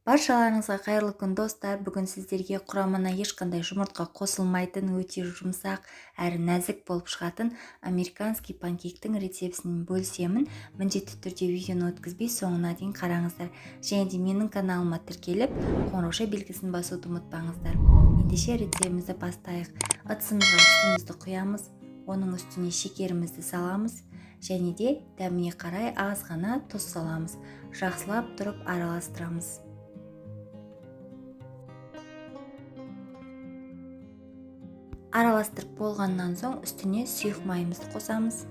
Баршаларыңызға қайырлы күн достар. Бүгін сіздерге құрамына ешқандай жұмыртқа қосылмайтын, өте жұмсақ әрі нәзік болып шығатын американский панкейктің рецептісін бөлісемін. Міндетті түрде видеоны өткізбей соңына дейін қараңыздар. Және де менің каналыма тіркеліп, қоңырауша белгісін басуды ұмытпаңыздар. Ендеше рецептімізді бастайық. Ыдысымызға сүтімізді құямыз, оның үстіне шекерімізді саламыз. Және де дәміне қарай аз ғана тұз саламыз. Жақсылап тұрып араластырамыз. Араластырып болғаннан соң үстіне сұйық майымызды қосамыз.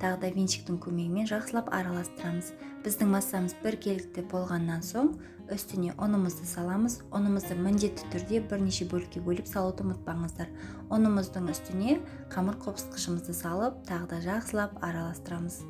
Тағы да венчиктің көмегімен жақсылап араластырамыз. Біздің массамыз біркелкі болғаннан соң үстіне ұнымызды саламыз. Ұнымызды міндетті түрде бірнеше бөлікке бөліп салуды ұмытпаңыздар. Ұнымыздың үстіне қамыр қопсытқышымызды салып, тағы да жақсылап араластырамыз.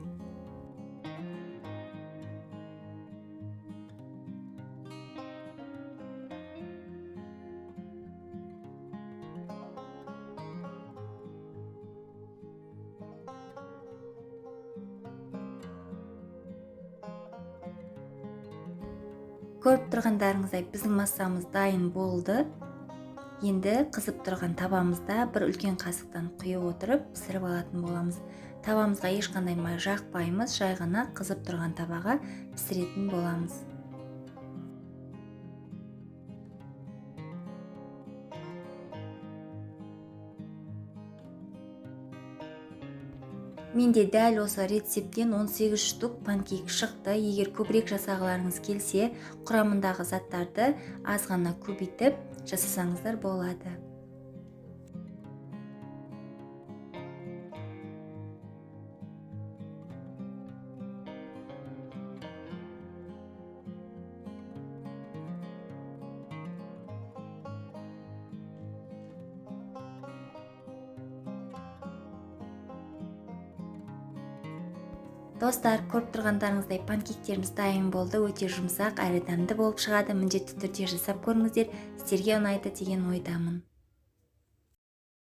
Көріп тұрғандарыңыздай біздің массамыз дайын болды. Енді қызып тұрған табамызда бір үлкен қасықтан құйып отырып пісіріп алатын боламыз. Табамызға ешқандай май жақпаймыз, жай ғана қызып тұрған табаға пісіретін боламыз. Менде дәл осы рецепттен 18 штук панкейк шықты. Егер көбірек жасағыларыңыз келсе, құрамындағы заттарды аз ғана көбейтіп жасасаңыздар болады. Достар, көріп тұрғандарыңыздай панкейктеріміз дайын болды. Өте жұмсақ әрі дәмді болып шығады. Міндетті түрде жасап көріңіздер. Сіздерге ұнайды деген ойдамын.